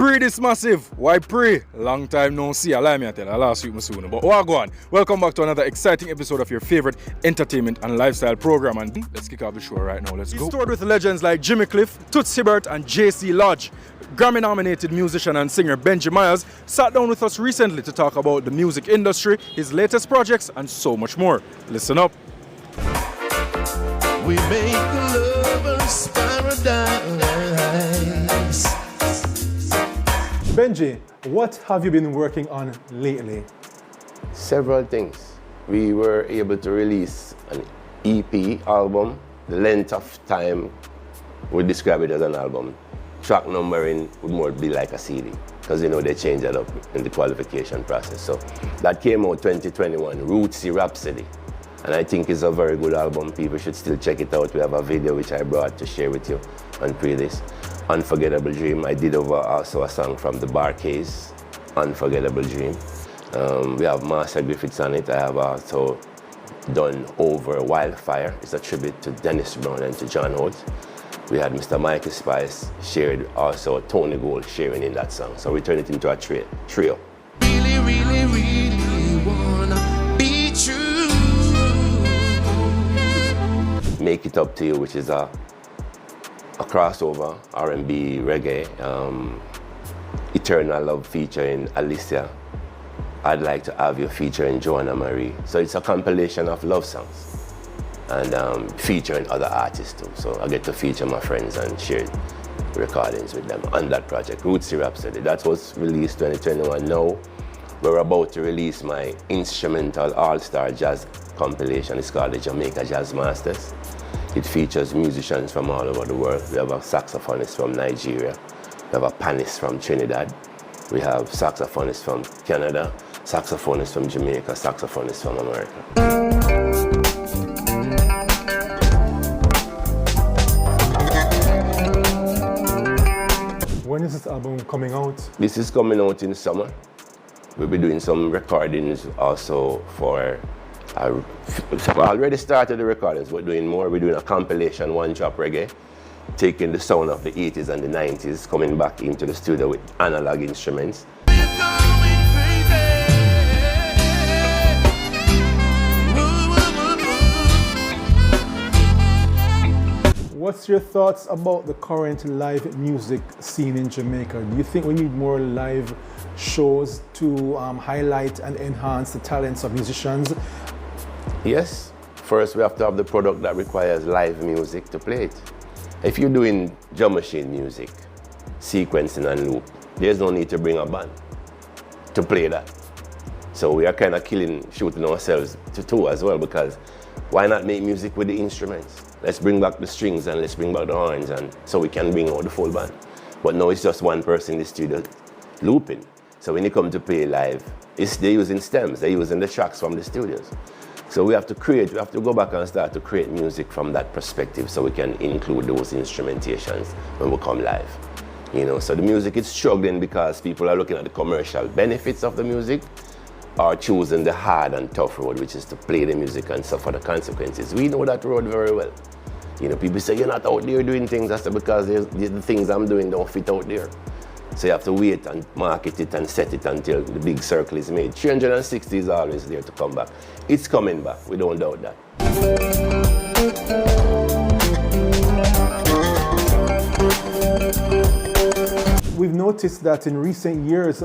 Pree Dis massive. Why Pree? Long time no see. Allow me to tell you, last week soon. But go on. Welcome back to another exciting episode of your favorite entertainment and lifestyle program. And let's kick off the show right now. Let's go. He's toured with legends like Jimmy Cliff, Toots Hibbert, and JC Lodge. Grammy-nominated musician and singer Benjy Myaz sat down with us recently to talk about the music industry, his latest projects, and so much more. Listen up. We make lovers paradise. Benjy, what have you been working on lately? Several things. We were able to release an EP album. The length of time, we describe it as an album. Track numbering would more be like a CD, because you know they changed that up in the qualification process. So that came out 2021, Rootsy Rhapsody. And I think it's a very good album. People should still check it out. We have a video which I brought to share with you on Pree Dis. Unforgettable Dream. I did over also a song from the Barcase, Unforgettable Dream. We have Master Griffiths on it. I have also done Over Wildfire. It's a tribute to Dennis Brown and to John Oates. We had Mr. Michael Spice shared, also Tony Gold sharing in that song. So we turned it into a trio. Really, really, really wanna be true. Make It Up to You, which is a crossover R&B reggae, Eternal Love featuring Alicia. I'd Like to Have You featuring Joanna Marie. So it's a compilation of love songs and featuring other artists too. So I get to feature my friends and share recordings with them on that project, Rootsy Rhapsody. That was released 2021. Now we're about to release my instrumental all-star jazz compilation. It's called the Jamaica Jazz Masters. It features musicians from all over the world. We have a saxophonist from Nigeria. We have a pianist from Trinidad. We have saxophonists from Canada, saxophonists from Jamaica, saxophonists from America. When is this album coming out? This is coming out in summer. We'll be doing some recordings also for, we already started the recordings, we're doing more. We're doing a compilation, One Drop Reggae, taking the sound of the 80s and the 90s, coming back into the studio with analog instruments. What's your thoughts about the current live music scene in Jamaica? Do you think we need more live shows to highlight and enhance the talents of musicians? Yes. First, we have to have the product that requires live music to play it. If you're doing drum machine music, sequencing and loop, there's no need to bring a band to play that. So we are kind of shooting ourselves to two as well, because why not make music with the instruments? Let's bring back the strings and let's bring back the horns, and so we can bring out the full band. But now it's just one person in the studio looping. So when you come to play live, they're using stems, they're using the tracks from the studios. So we have to go back and start to create music from that perspective so we can include those instrumentations when we come live. You know, so the music is struggling because people are looking at the commercial benefits of the music, or choosing the hard and tough road, which is to play the music and suffer the consequences. We know that road very well. You know, people say, you're not out there doing things. That's because the things I'm doing don't fit out there. So you have to wait and market it and set it until the big circle is made. 360 is always there to come back. It's coming back, we don't doubt that. We've noticed that in recent years,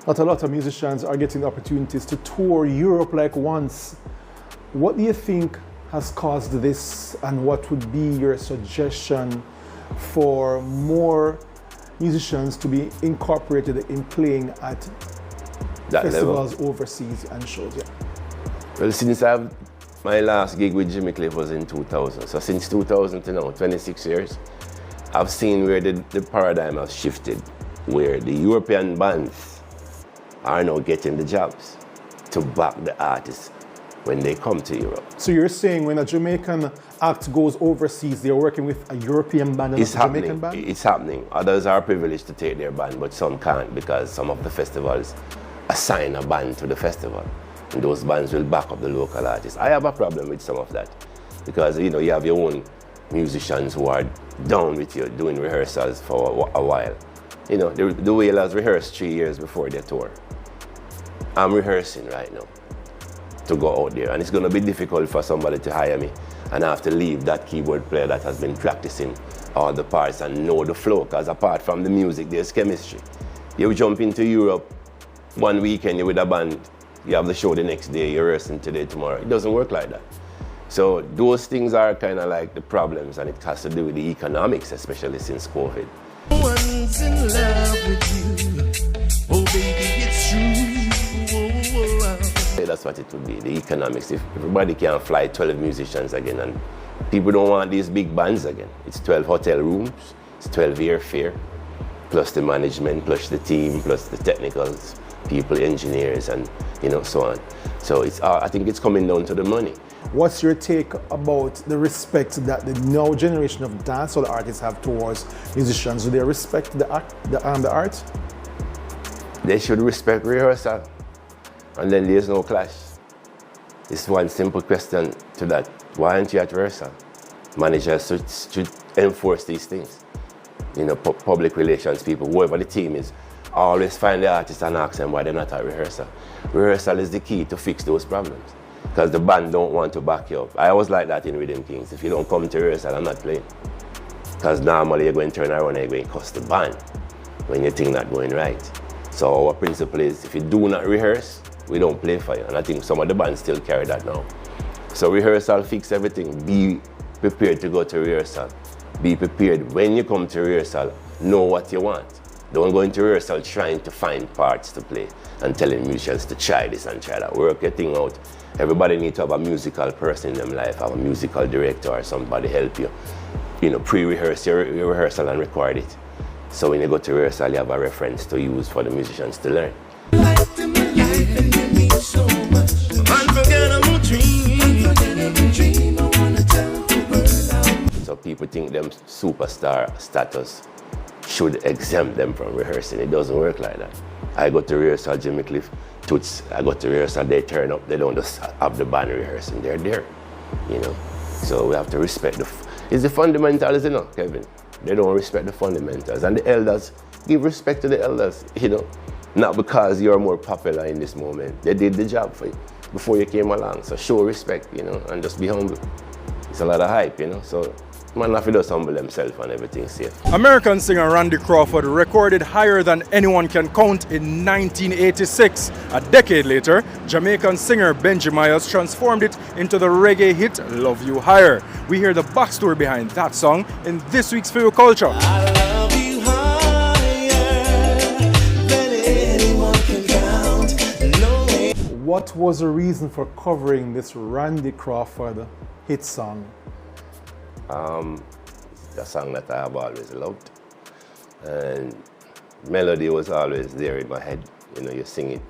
not a lot of musicians are getting opportunities to tour Europe like once. What do you think has caused this, and what would be your suggestion for more musicians to be incorporated in playing at that festivals level overseas and shows? Yeah. Well, since my last gig with Jimmy Cliff was in 2000. So since 2000 to now, 26 years, I've seen where the paradigm has shifted, where the European bands are now getting the jobs to back the artists when they come to Europe. So you're saying when a Jamaican act goes overseas, they're working with a European band and a Jamaican band? It's happening. Others are privileged to take their band, but some can't, because some of the festivals assign a band to the festival, and those bands will back up the local artists. I have a problem with some of that, because you know, you have your own musicians who are down with you doing rehearsals for a while, You know, the Wailers rehearsed 3 years before their tour. I'm rehearsing right now to go out there, and it's going to be difficult for somebody to hire me and I have to leave that keyboard player that has been practicing all the parts and know the flow, because apart from the music, there's chemistry. You jump into Europe one weekend, you're with a band, you have the show the next day, you're rehearsing today, tomorrow. It doesn't work like that. So those things are kind of like the problems, and it has to do with the economics, especially since COVID. One's in love with you. Oh baby, it's true. That's what it would be, the economics. If everybody can fly 12 musicians again, and people don't want these big bands again. It's 12 hotel rooms, it's 12 airfare, plus the management, plus the team, plus the technicals, people, engineers, and so on. So it's I think it's coming down to the money. What's your take about the respect that the now generation of dancehall artists have towards musicians? Do they respect the art? They should respect rehearsal, and then there's no clash. It's one simple question to that. Why aren't you at rehearsal? Managers should enforce these things. Public relations people, whoever the team is, always find the artist and ask them why they're not at rehearsal. Rehearsal is the key to fix those problems, because the band don't want to back you up. I always like that in Rhythm Kings. If you don't come to rehearsal, I'm not playing. Because normally you're going to turn around and you're going to cuss the band when you think not going right. So our principle is, if you do not rehearse, we don't play for you. And I think some of the bands still carry that now. So rehearsal fix everything. Be prepared to go to rehearsal. Be prepared when you come to rehearsal, know what you want. Don't go into rehearsal trying to find parts to play and telling musicians to try this and try that. Work your thing out. Everybody needs to have a musical person in their life, have a musical director or somebody help you. Pre-rehearse your rehearsal and record it. So when you go to rehearsal, you have a reference to use for the musicians to learn. So people think them superstar status should exempt them from rehearsing. It doesn't work like that. I go to rehearsal, Jimmy Cliff, Toots, I go to rehearsal, they turn up, they don't just have the band rehearsing, they're there, So we have to respect it's the fundamentals, Kevin. They don't respect the fundamentals. And the elders, give respect to the elders, Not because you're more popular in this moment. They did the job for you before you came along. So show respect, and just be humble. It's a lot of hype, So man have to just humble themselves and everything's safe. American singer Randy Crawford recorded Higher Than Anyone Can Count in 1986. A decade later, Jamaican singer Benjy Myaz transformed it into the reggae hit Love You Higher. We hear the backstory behind that song in this week's Feel Culture. I love you higher than anyone can count. No way. What was the reason for covering this Randy Crawford hit song? The song that I have always loved, and melody was always there in my head. You sing it,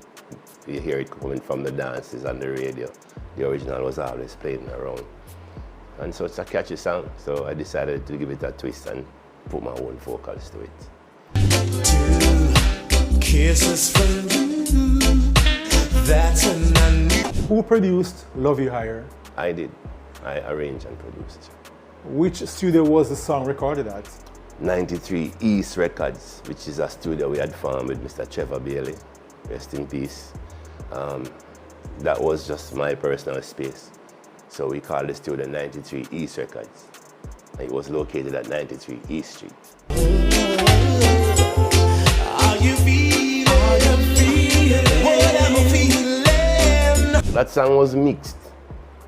you hear it coming from the dances on the radio. The original was always playing around, and so it's a catchy song. So I decided to give it a twist and put my own vocals to it. 2 kisses from you. That's an unusual. Who produced Love You Higher? I did. I arranged and produced. Which studio was the song recorded at? 93 East Records, which is a studio we had formed with Mr. Trevor Bailey, rest in peace. That was just my personal space. So we called the studio 93 East Records. And it was located at 93 East Street. Are you feeling what I'm feeling? That song was mixed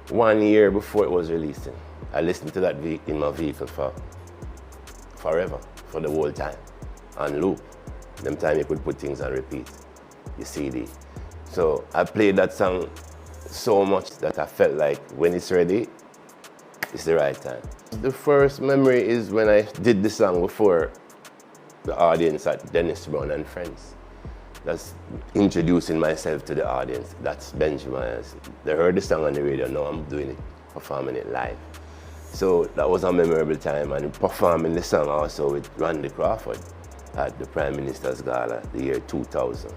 1 year before it was released. I listened to that in my vehicle for forever, for the whole time, on loop. Them time you could put things on repeat, your CD. So I played that song so much that I felt like when it's ready, it's the right time. The first memory is when I did the song before the audience at Dennis Brown and Friends. That's introducing myself to the audience. That's Benjy Myaz. They heard the song on the radio, now I'm doing it, performing it live. So that was a memorable time, and performing the song also with Randy Crawford at the Prime Minister's Gala the year 2000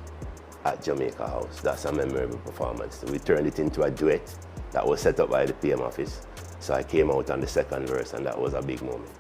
at Jamaica House. That's a memorable performance. So we turned it into a duet that was set up by the PM office. So I came out on the second verse, and that was a big moment.